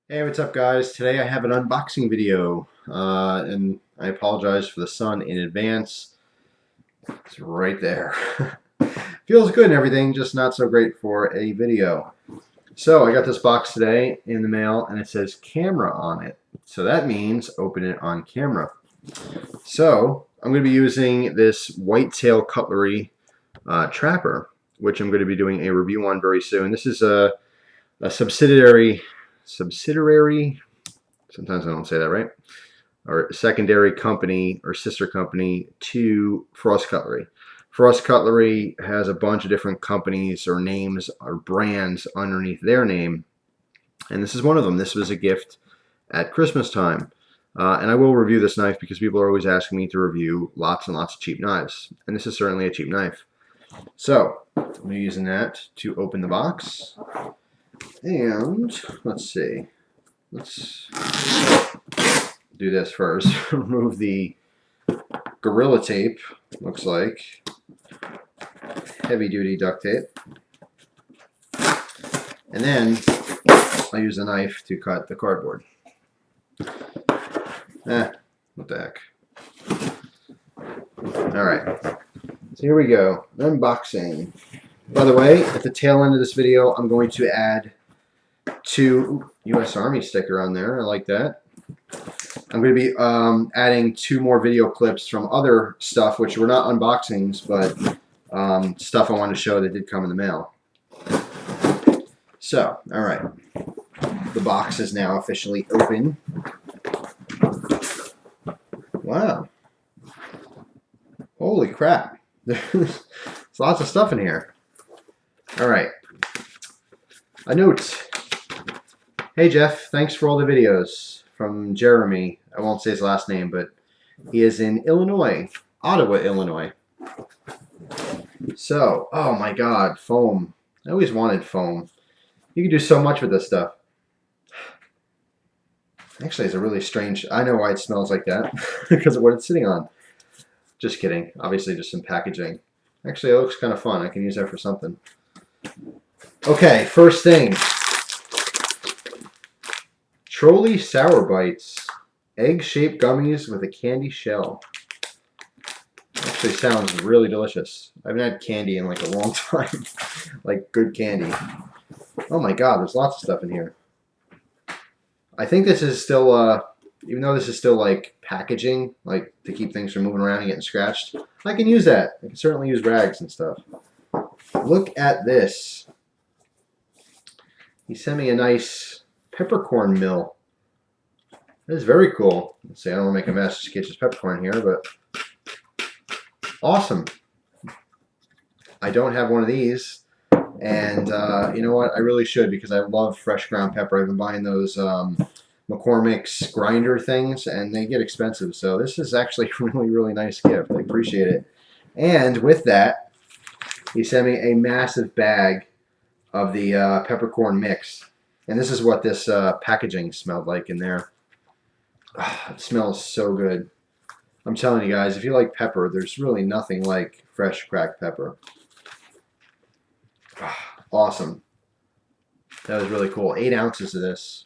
Hey, what's up guys? Today I have an unboxing video and I apologize for the sun in advance. It's right there. Feels good and everything, just not so great for a video. So I got this box today in the mail and it says camera on it. So that means open it on camera. So I'm going to be using this whitetail cutlery trapper, which I'm going to be doing a review on very soon. This is a subsidiary, sometimes I don't say that right, or secondary company or sister company to Frost Cutlery. Frost Cutlery has a bunch of different companies or names or brands underneath their name, and this is one of them. This was a gift at Christmas time. And I will review this knife because people are always asking me to review lots and lots of cheap knives, and this is certainly a cheap knife. So I'm using that to open the box, and let's see. Let's do this first. Remove the Gorilla Tape, looks like. Heavy duty duct tape. And then I use a knife to cut the cardboard. What the heck. Alright, so here we go. Unboxing. By the way, at the tail end of this video, I'm going to add 2 U.S. Army sticker on there. I like that. I'm going to be adding 2 more video clips from other stuff, which were not unboxings, but stuff I wanted to show that did come in the mail. So, alright. The box is now officially open. Wow. Holy crap. There's lots of stuff in here. Alright. A note. Hey Jeff, thanks for all the videos. From Jeremy. I won't say his last name, but he is in Illinois. Ottawa, Illinois. So, oh my god, foam. I always wanted foam. You can do so much with this stuff. Actually, it's a really strange... I know why it smells like that. Because of what it's sitting on. Just kidding. Obviously, just some packaging. Actually, it looks kind of fun. I can use that for something. Okay, first thing. Trolley Sour Bites. Egg-shaped gummies with a candy shell. Actually sounds really delicious. I haven't had candy in like a long time. Like good candy. Oh my god, there's lots of stuff in here. I think this is still, even though this is still like packaging, like to keep things from moving around and getting scratched, I can use that. I can certainly use rags and stuff. Look at this. He sent me a nice peppercorn mill. That is very cool. Let's see, I don't want to make a mess, just get this peppercorn here, but awesome. I don't have one of these, and you know what? I really should because I love fresh ground pepper. I've been buying those McCormick's grinder things, and they get expensive. So this is actually a really, really nice gift. I appreciate it. And with that, he sent me a massive bag of the peppercorn mix. And this is what this packaging smelled like in there. Oh, it smells so good. I'm telling you guys, if you like pepper, there's really nothing like fresh cracked pepper. Awesome. That was really cool. 8 ounces of this.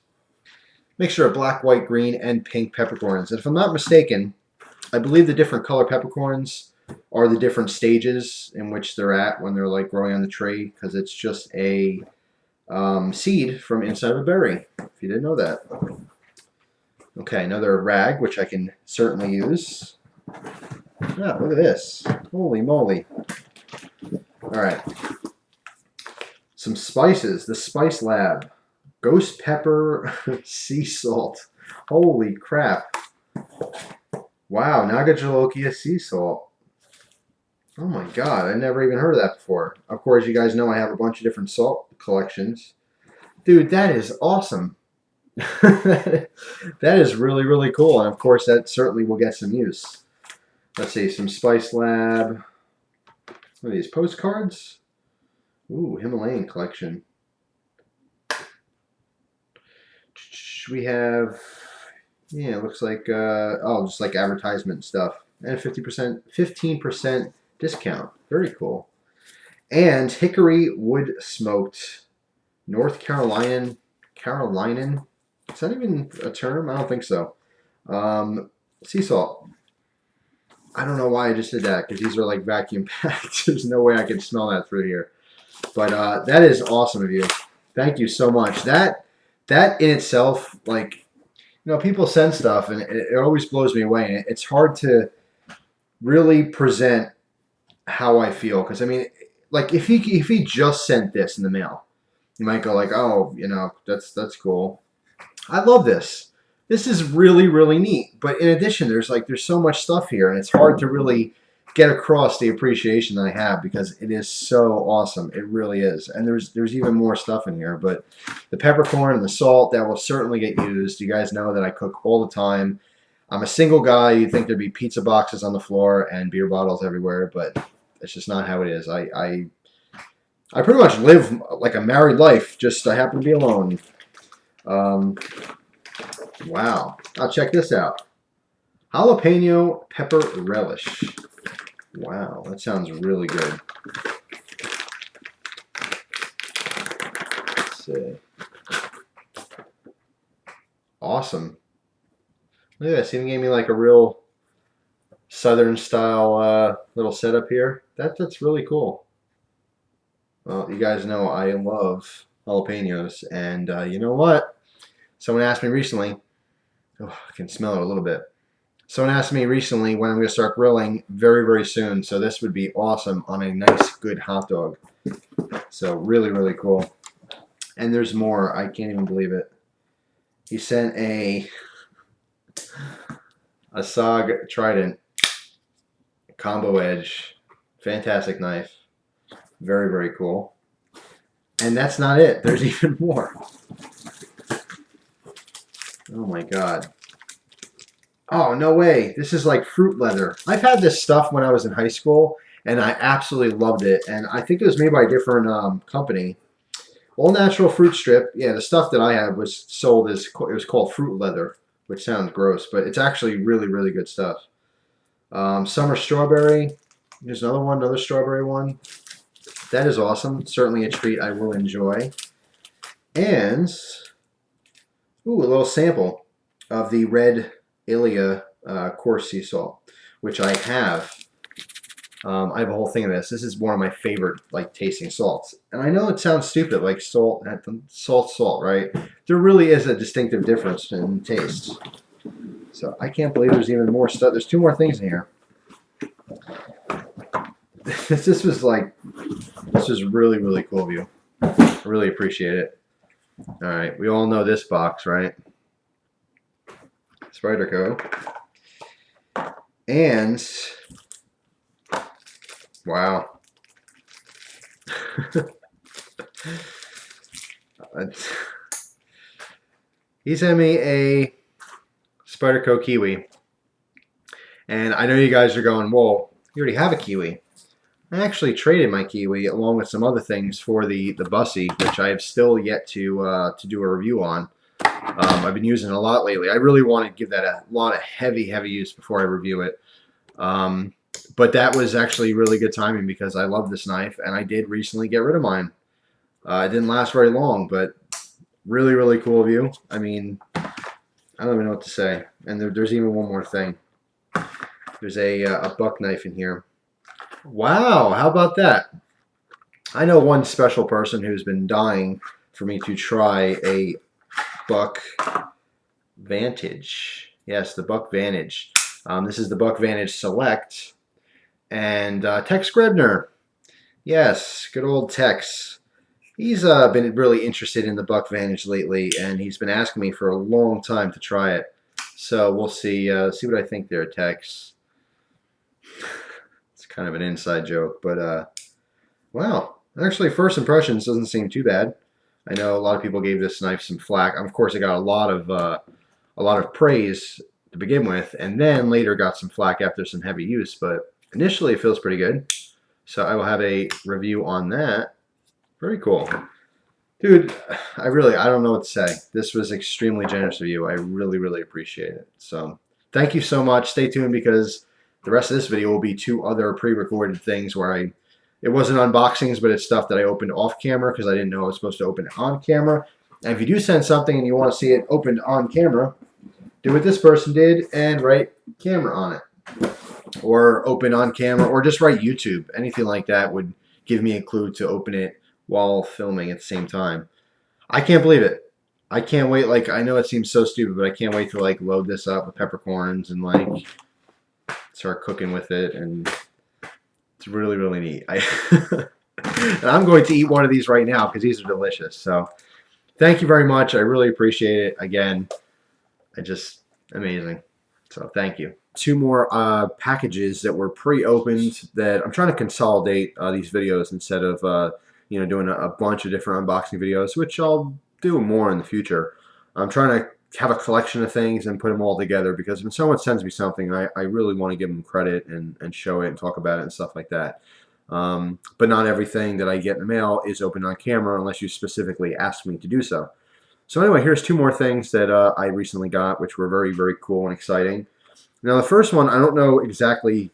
Mixture of black, white, green, and pink peppercorns. And if I'm not mistaken, I believe the different color peppercorns are the different stages in which they're at when they're like growing on the tree, because it's just a seed from inside of a berry, if you didn't know that. Okay, another rag, which I can certainly use. Yeah, look at this. Holy moly. Alright. Some spices. The Spice Lab. Ghost pepper, sea salt. Holy crap. Wow, Nagajalokia sea salt. Oh my god, I never even heard of that before. Of course, you guys know I have a bunch of different salt collections. Dude, that is awesome. That is really, really cool. And of course, that certainly will get some use. Let's see, some Spice Lab. What are these, postcards? Ooh, Himalayan collection. We have, yeah, it looks like, oh, just like advertisement stuff. And 15% discount. Very cool. And Hickory Wood Smoked North Carolinian Is that even a term? I don't think so. Sea salt. I don't know why I just did that because these are like vacuum packed. There's no way I can smell that through here. But that is awesome of you. Thank you so much. That in itself, like, people send stuff and it always blows me away. It's hard to really present how I feel because I mean, like if he just sent this in the mail, you might go like, oh, that's cool. I love this. This is really, really neat. But in addition, there's so much stuff here, and it's hard to really get across the appreciation that I have because it is so awesome. It really is. And there's even more stuff in here. But the peppercorn and the salt, that will certainly get used. You guys know that I cook all the time. I'm a single guy. You'd think there'd be pizza boxes on the floor and beer bottles everywhere, but it's just not how it is. I pretty much live like a married life. Just I happen to be alone. Wow. I'll check this out. Jalapeno pepper relish. Wow, that sounds really good. Let's see. Awesome. Look at this. Even gave me like a real southern style little setup here. That's really cool. Well, you guys know I love jalapenos, and you know what? Someone asked me recently. Oh, I can smell it a little bit. Someone asked me recently when I'm going to start grilling very, very soon. So this would be awesome on a nice, good hot dog. So really, really cool. And there's more. I can't even believe it. He sent a SOG Trident combo edge. Fantastic knife. Very, very cool. And that's not it. There's even more. Oh my god. Oh, no way. This is like fruit leather. I've had this stuff when I was in high school, and I absolutely loved it. And I think it was made by a different company. All natural fruit strip. Yeah, the stuff that I had was sold as, it was called fruit leather, which sounds gross, but it's actually really, really good stuff. Summer strawberry. There's another one, another strawberry one. That is awesome. Certainly a treat I will enjoy. And, ooh, a little sample of the red Ilia coarse sea salt, which I have. I have a whole thing of this. This is one of my favorite tasting salts. And I know it sounds stupid, like salt, right? There really is a distinctive difference in taste. So I can't believe there's even more stuff. There's 2 more things in here. This was really, really cool of you. I really appreciate it. All right, we all know this box, right? Spyderco. And wow. He sent me a Spyderco kiwi. And I know you guys are going, whoa, you already have a kiwi. I actually traded my kiwi along with some other things for the Bussy, which I have still yet to do a review on. I've been using it a lot lately. I really want to give that a lot of heavy use before I review it. But that was actually really good timing because I love this knife, and I did recently get rid of mine. It didn't last very long, but really, really cool of you. I mean, I don't even know what to say. And there's even one more thing. There's a buck knife in here. Wow, how about that? I know one special person who's been dying for me to try a Buck Vantage. Yes, the Buck Vantage. This is the Buck Vantage Select. And Tex Grebner. Yes, good old Tex. He's been really interested in the Buck Vantage lately, and he's been asking me for a long time to try it. So we'll see what I think there, Tex. It's kind of an inside joke, but wow. Actually, first impressions doesn't seem too bad. I know a lot of people gave this knife some flack. Of course, it got a lot of praise to begin with, and then later got some flack after some heavy use. But initially, it feels pretty good. So I will have a review on that. Very cool, dude. I don't know what to say. This was extremely generous of you. I really, really appreciate it. So thank you so much. Stay tuned because the rest of this video will be 2 other pre-recorded things where it wasn't unboxings, but it's stuff that I opened off camera because I didn't know I was supposed to open it on camera. And if you do send something and you want to see it opened on camera, do what this person did and write camera on it. Or open on camera, or just write YouTube. Anything like that would give me a clue to open it while filming at the same time. I can't believe it. I can't wait. Like, I know it seems so stupid, but I can't wait to like load this up with peppercorns and like start cooking with it, and it's really, really neat. And I'm going to eat one of these right now because these are delicious. So thank you very much. I really appreciate it. Again, amazing. So thank you. Two more packages that were pre-opened that I'm trying to consolidate these videos instead of doing a bunch of different unboxing videos, which I'll do more in the future. I'm trying to have a collection of things and put them all together, because when someone sends me something, I really want to give them credit and show it and talk about it and stuff like that. But not everything that I get in the mail is open on camera unless you specifically ask me to do so. So anyway, here's two more things that I recently got, which were very, very cool and exciting. Now the first one, I don't know exactly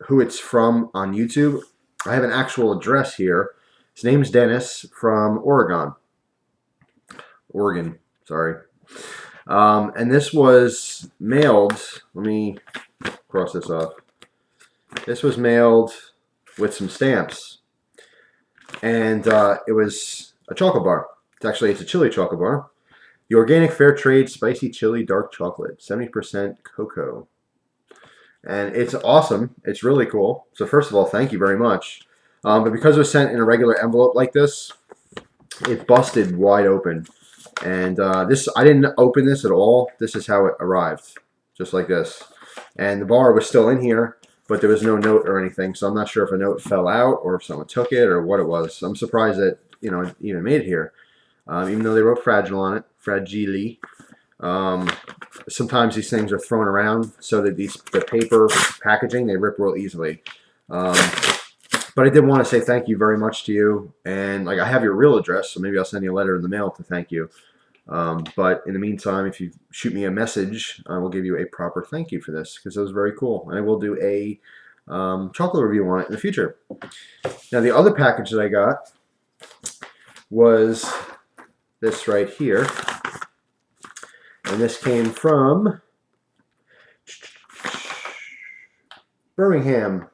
who it's from on YouTube. I have an actual address here. His name's Dennis from Oregon, sorry. And this was mailed, let me cross this off. This was mailed with some stamps. And it was a chocolate bar. It's a chili chocolate bar. The Organic Fair Trade Spicy Chili Dark Chocolate, 70% cocoa. And it's awesome. It's really cool. So first of all, thank you very much. But because it was sent in a regular envelope like this, it busted wide open. And I didn't open this at all. This is how it arrived, just like this. And the bar was still in here, but there was no note or anything. So I'm not sure if a note fell out or if someone took it or what it was. I'm surprised that it even made it here, even though they wrote fragile on it, fragile. Sometimes these things are thrown around so that the paper packaging, they rip real easily. But I did want to say thank you very much to you, and like I have your real address, so maybe I'll send you a letter in the mail to thank you. But in the meantime, if you shoot me a message, I will give you a proper thank you for this, because it was very cool, and I will do a chocolate review on it in the future. Now the other package that I got was this right here. And this came from Birmingham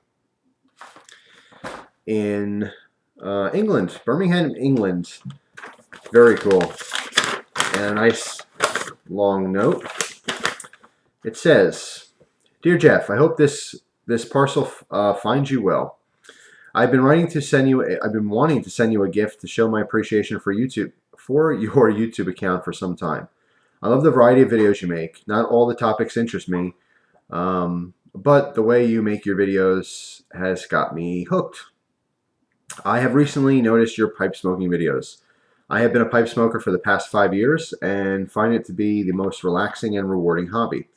in England. Birmingham, England. Very cool. And a nice long note. It says, "Dear Jeff, I hope this parcel finds you well. I've been wanting to send you a gift to show my appreciation for your YouTube account for some time. I love the variety of videos you make. Not all the topics interest me, but the way you make your videos has got me hooked. I have recently noticed your pipe smoking videos. I have been a pipe smoker for the past 5 years and find it to be the most relaxing and rewarding hobby.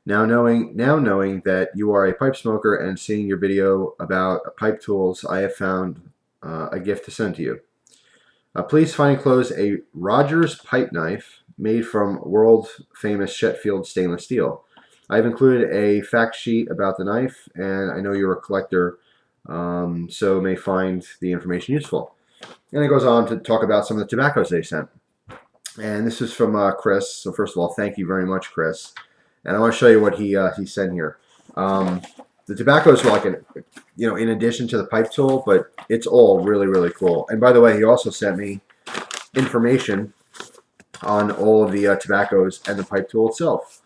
Now knowing that you are a pipe smoker and seeing your video about pipe tools, I have found a gift to send to you. Please find enclosed a Rogers pipe knife made from world-famous Sheffield stainless steel. I've included a fact sheet about the knife, and I know you're a collector, so may find the information useful." And it goes on to talk about some of the tobaccos they sent. And this is from Chris. So first of all, thank you very much, Chris. And I want to show you what he sent here. The tobaccos were like in addition to the pipe tool, but it's all really, really cool. And by the way, he also sent me information on all of the tobaccos and the pipe tool itself.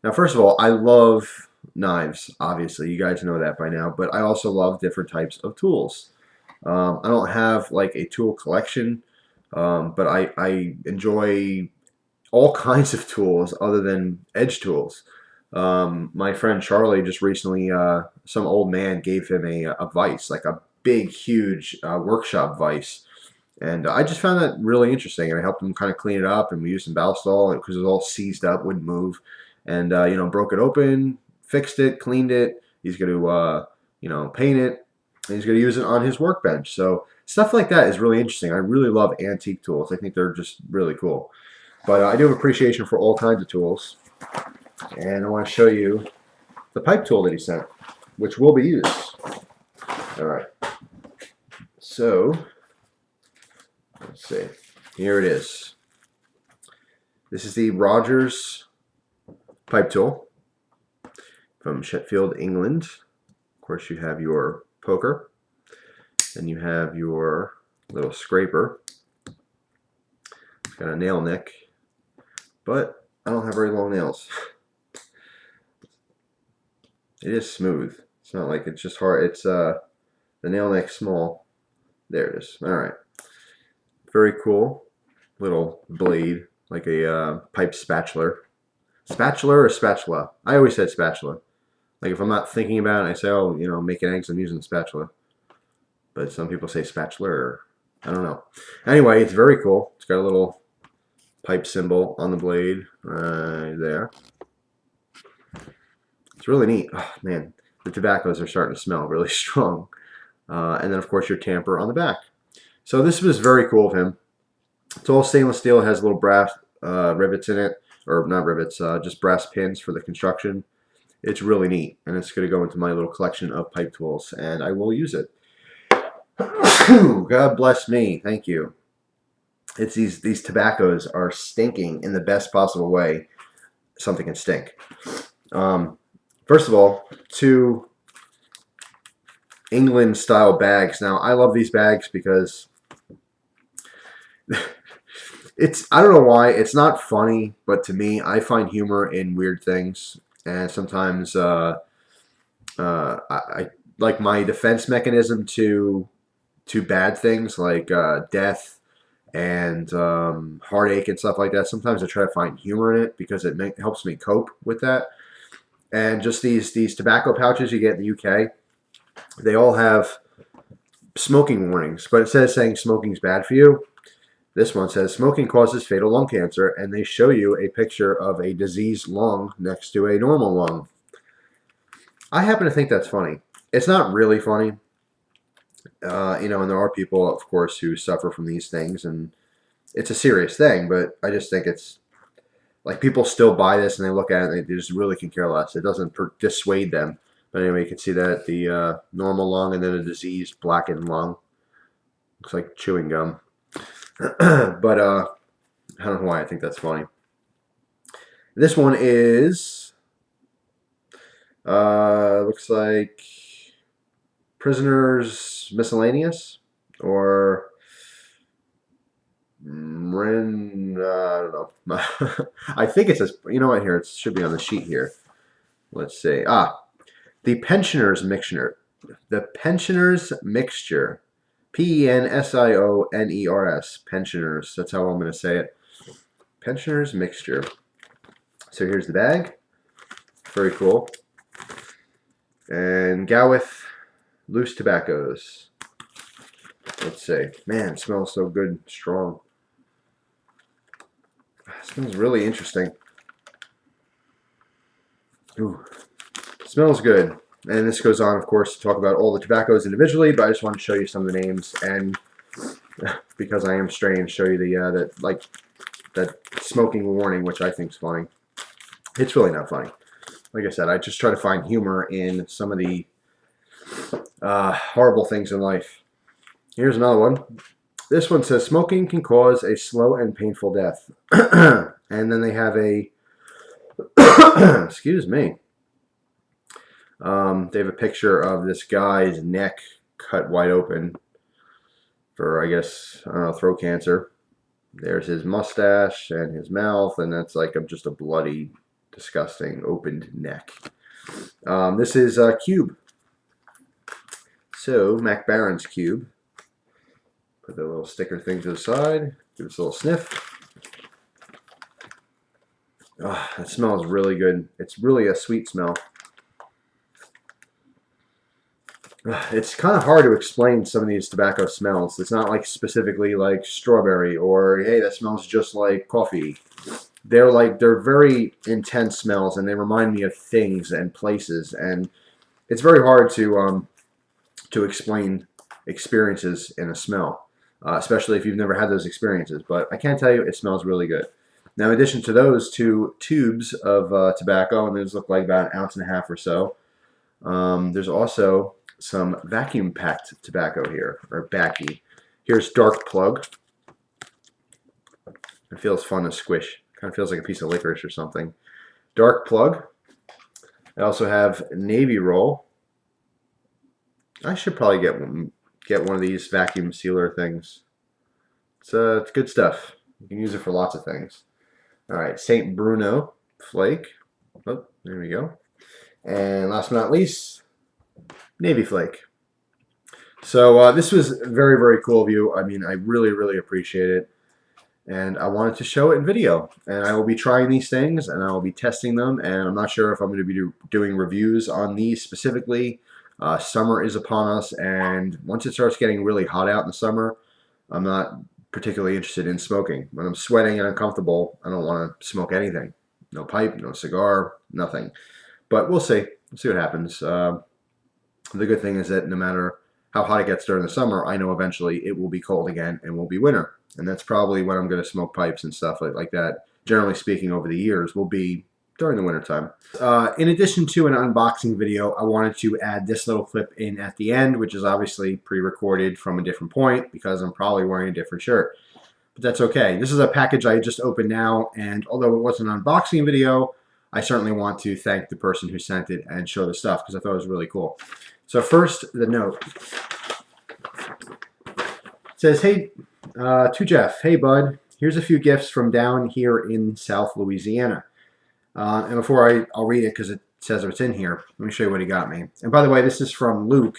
Now, first of all, I love knives. Obviously, you guys know that by now. But I also love different types of tools. I don't have like a tool collection, but I enjoy all kinds of tools other than edge tools. My friend Charlie just recently, some old man gave him a vise, like a big, huge workshop vise. And I just found that really interesting, and I helped him kind of clean it up, and we used some Ballistol because it was all seized up, wouldn't move, and broke it open, fixed it, cleaned it. He's going to paint it, and he's going to use it on his workbench. So stuff like that is really interesting. I really love antique tools. I think they're just really cool. But I do have appreciation for all kinds of tools, and I want to show you the pipe tool that he sent, which will be used. All right. So let's see. Here it is. This is the Rogers pipe tool from Sheffield, England. Of course, you have your poker, and you have your little scraper. It's got a nail nick, but I don't have very long nails. It is smooth. It's not like it's just hard. It's the nail nick small. There it is. All right. Very cool little blade, like a pipe spatula. Spatula or spatula? I always said spatula. Like if I'm not thinking about it, I say, oh, you know, making eggs, I'm using spatula. But some people say spatula, or I don't know. Anyway, it's very cool. It's got a little pipe symbol on the blade right there. It's really neat. Oh, man, the tobaccos are starting to smell really strong. And then, of course, your tamper on the back. So this was very cool of him. It's all stainless steel. It has little brass rivets in it. Or not rivets, just brass pins for the construction. It's really neat. And it's going to go into my little collection of pipe tools. And I will use it. God bless me. Thank you. It's these tobaccos are stinking in the best possible way something can stink. First of all, 2 England style bags. Now I love these bags because I don't know why, it's not funny, but to me, I find humor in weird things, and sometimes I like my defense mechanism to bad things like death and heartache and stuff like that. Sometimes I try to find humor in it because it helps me cope with that. And just these tobacco pouches you get in the UK, they all have smoking warnings, but instead of saying smoking's bad for you, this one says smoking causes fatal lung cancer, and they show you a picture of a diseased lung next to a normal lung. I happen to think that's funny. It's not really funny. You know, and there are people, of course, who suffer from these things, and it's a serious thing, but I just think it's like people still buy this and they look at it and they just really can care less. It doesn't dissuade them. But anyway, you can see that the normal lung and then a diseased blackened lung. Looks like chewing gum. But I don't know why I think that's funny. This one is looks like Prisoners Miscellaneous, or I don't know. I think it says, you know what, here, it should be on the sheet here. Let's see. The Pensioners Mixture. The Pensioners Mixture. Pensioners. Pensioners. That's how I'm going to say it. Pensioners Mixture. So here's the bag. Very cool. And Gowith Loose Tobaccos. Let's see. Man, it smells so good and strong. It smells really interesting. Ooh. It smells good. And this goes on, of course, to talk about all the tobaccos individually, but I just want to show you some of the names, and because I am strange, show you the that smoking warning, which I think is funny. It's really not funny. Like I said, I just try to find humor in some of the horrible things in life. Here's another one. This one says smoking can cause a slow and painful death. And then they have a excuse me. They have a picture of this guy's neck cut wide open for, I guess, I don't know, throat cancer. There's his mustache and his mouth, and that's like just a bloody, disgusting, opened neck. This is a cube. So, Mac Barron's cube. Put the little sticker thing to the side. Give us a little sniff. Oh, that smells really good. It's really a sweet smell. It's kind of hard to explain some of these tobacco smells. It's not like specifically like strawberry or, hey, that smells just like coffee. They're very intense smells, and they remind me of things and places, and it's very hard to explain experiences in a smell, especially if you've never had those experiences. But I can tell you, it smells really good. Now, in addition to those 2 tubes of tobacco, and those look like about 1.5 ounces or so, there's also some vacuum packed tobacco here, or backy. Here's Dark Plug. It feels fun to squish. Kind of feels like a piece of licorice or something. Dark plug. I also have navy roll. I should probably get one of these vacuum sealer things. It's good stuff. You can use it for lots of things. All right, St. Bruno flake. Oh, there we go. And last but not least, navy flake. So this was very, very cool of you. I mean, I really, really appreciate it. And I wanted to show it in video. And I will be trying these things, and I will be testing them. And I'm not sure if I'm going to be doing reviews on these specifically. Summer is upon us, and once it starts getting really hot out in the summer, I'm not particularly interested in smoking. When I'm sweating and uncomfortable, I don't want to smoke anything. No pipe, no cigar, nothing. But we'll see. We'll see what happens. The good thing is that no matter how hot it gets during the summer, I know eventually it will be cold again and will be winter. And that's probably when I'm going to smoke pipes and stuff like that. Generally speaking, over the years, will be during the wintertime. In addition to an unboxing video, I wanted to add this little clip in at the end, which is obviously pre-recorded from a different point because I'm probably wearing a different shirt. But that's okay. This is a package I just opened now, and although it wasn't an unboxing video, I certainly want to thank the person who sent it and show the stuff because I thought it was really cool. So first, the note. It says, hey, to Jeff, hey bud, here's a few gifts from down here in South Louisiana. And before I'll read it because it says what's in here, let me show you what he got me. And by the way, this is from Luke.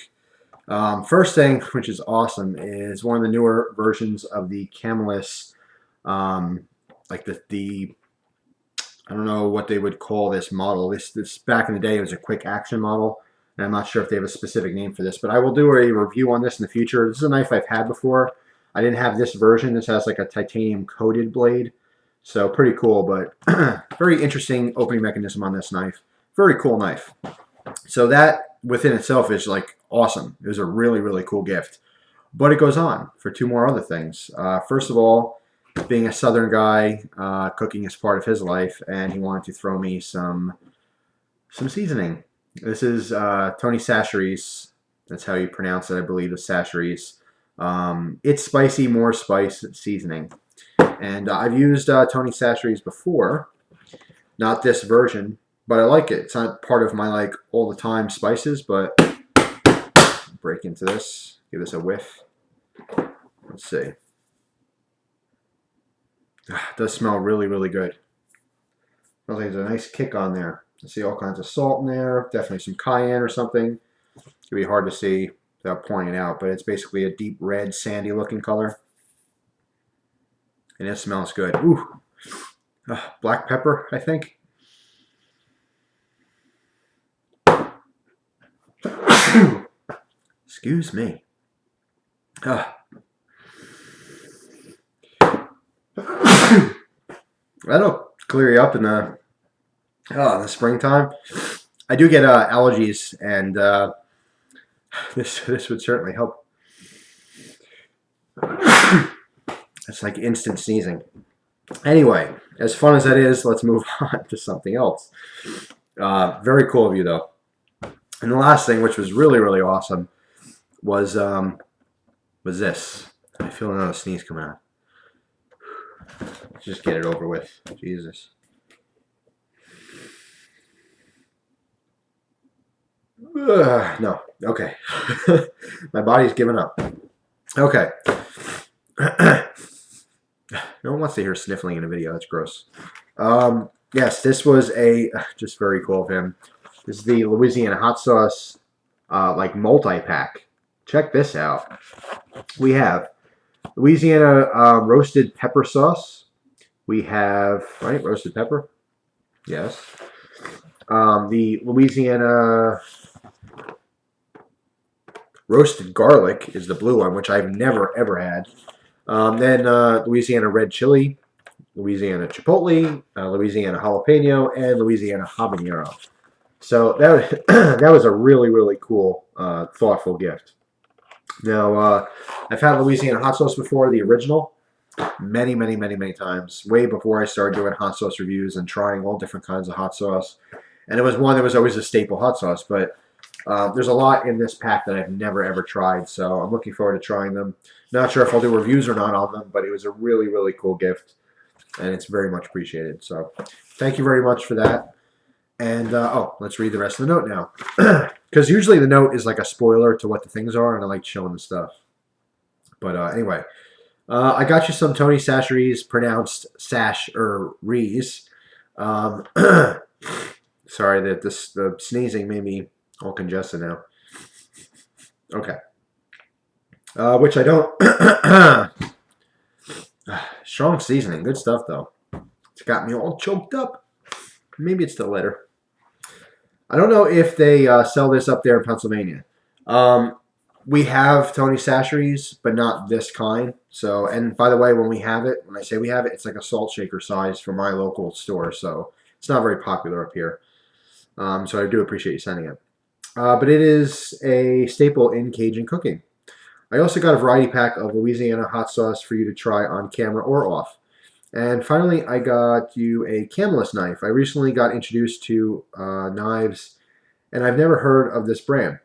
First thing, which is awesome, is one of the newer versions of the Camelus, like the I don't know what they would call this model. This back in the day, it was a quick action model. And I'm not sure if they have a specific name for this, but I will do a review on this in the future. This is a knife I've had before. I didn't have this version. This has like a titanium coated blade. So pretty cool, but very interesting opening mechanism on this knife. Very cool knife. So that within itself is like awesome. It was a really, really cool gift. But it goes on for two more other things. First of all, being a Southern guy, cooking is part of his life, and he wanted to throw me some seasoning. This is Tony Chachere's. That's how you pronounce it, I believe, is Chachere's. It's spicy, more spice seasoning. And I've used Tony Chachere's before. Not this version, but I like it. It's not part of my like all the time spices, but break into this. Give this a whiff. Let's see. It does smell really, really good. Smells like there's a nice kick on there. I see all kinds of salt in there. Definitely some cayenne or something. It's going to be hard to see without pouring it out, but it's basically a deep red, sandy looking color. And it smells good. Ooh. Black pepper, I think. Excuse me. That'll clear you up in the springtime. I do get allergies, and this would certainly help. It's like instant sneezing. Anyway, as fun as that is, let's move on to something else. Very cool of you, though. And the last thing, which was really, really awesome, was this. I feel another sneeze coming out. Let's just get it over with. Jesus. No. Okay. My body's giving up. Okay. No one wants to hear sniffling in a video. That's gross. Yes, this was just very cool of him. This is the Louisiana hot sauce, like multi-pack. Check this out. We have Louisiana roasted pepper sauce. We have, right, roasted pepper. Yes. The Louisiana roasted garlic is the blue one, which I've never, ever had. Then Louisiana red chili, Louisiana chipotle, Louisiana jalapeno, and Louisiana habanero. So that was a really, really cool, thoughtful gift. Now, I've had Louisiana hot sauce before, the original, many, many, many, many times, way before I started doing hot sauce reviews and trying all different kinds of hot sauce. And it was one that was always a staple hot sauce, but there's a lot in this pack that I've never, ever tried, so I'm looking forward to trying them. Not sure if I'll do reviews or not on them, but it was a really, really cool gift. and it's very much appreciated. So thank you very much for that. And oh, let's read the rest of the note now, because usually the note is like a spoiler to what the things are, and I like showing the stuff. But anyway, I got you some Tony Sacheries, pronounced Sash-er-rees. Sorry that the sneezing made me all congested now. Okay. Which I don't. Strong seasoning. Good stuff, though. It's got me all choked up. Maybe it's the letter. I don't know if they sell this up there in Pennsylvania. We have Tony Sacheries, but not this kind. So, and by the way, when we have it, when I say we have it, it's like a salt shaker size for my local store. So it's not very popular up here. So I do appreciate you sending it. But it is a staple in Cajun cooking. I also got a variety pack of Louisiana hot sauce for you to try on camera or off. And finally, I got you a camless knife. I recently got introduced to knives, and I've never heard of this brand.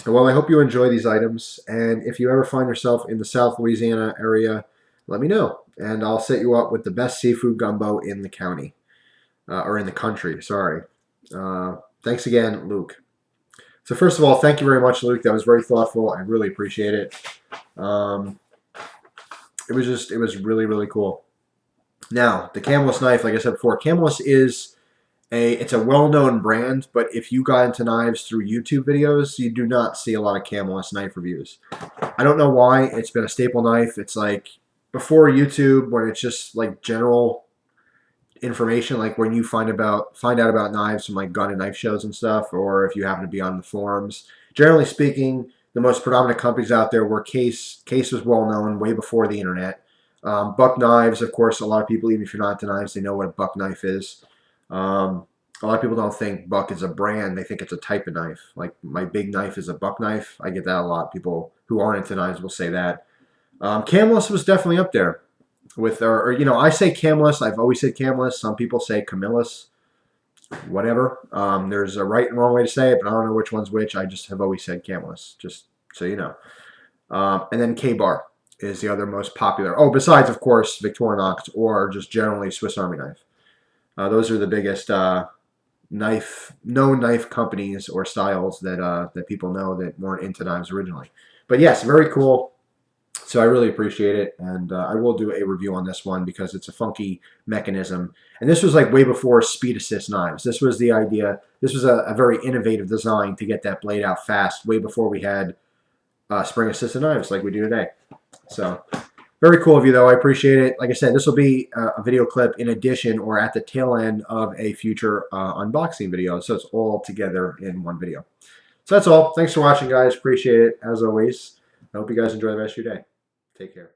Well, I hope you enjoy these items, and if you ever find yourself in the South Louisiana area, let me know, and I'll set you up with the best seafood gumbo in the county, or in the country, sorry. Thanks again, Luke. So first of all, thank you very much, Luke. That was very thoughtful. I really appreciate it. It was really, really cool. Now, the Camless knife, like I said before, Camless is it's a well-known brand, but if you got into knives through YouTube videos, you do not see a lot of Camless knife reviews. I don't know why. It's been a staple knife. It's like before YouTube, when it's just like general information, like when you find out about knives from like gun and knife shows and stuff, or if you happen to be on the forums. Generally speaking, the most predominant companies out there were Case. Case was well known way before the internet. Buck knives, of course, a lot of people, even if you're not into knives, they know what a buck knife is. A lot of people don't think Buck is a brand. They think it's a type of knife. Like my big knife is a Buck knife. I get that a lot. People who aren't into knives will say that. Camless was definitely up there. With or you know, I say Camless. I've always said Camless. Some people say Camillus. Whatever. There's a right and wrong way to say it, but I don't know which one's which. I just have always said Camless, just so you know. And then K-Bar is the other most popular. Oh, besides, of course, Victorinox or just generally Swiss Army knife. Those are the biggest knife companies or styles that people know that weren't into knives originally. But yes, very cool. So I really appreciate it, and I will do a review on this one because it's a funky mechanism. And this was like way before speed assist knives. This was the idea. This was a very innovative design to get that blade out fast, way before we had spring assisted knives like we do today. So very cool of you, though. I appreciate it. Like I said, this will be a video clip in addition or at the tail end of a future unboxing video. So it's all together in one video. So that's all. Thanks for watching, guys. Appreciate it, as always. I hope you guys enjoy the rest of your day. Take care.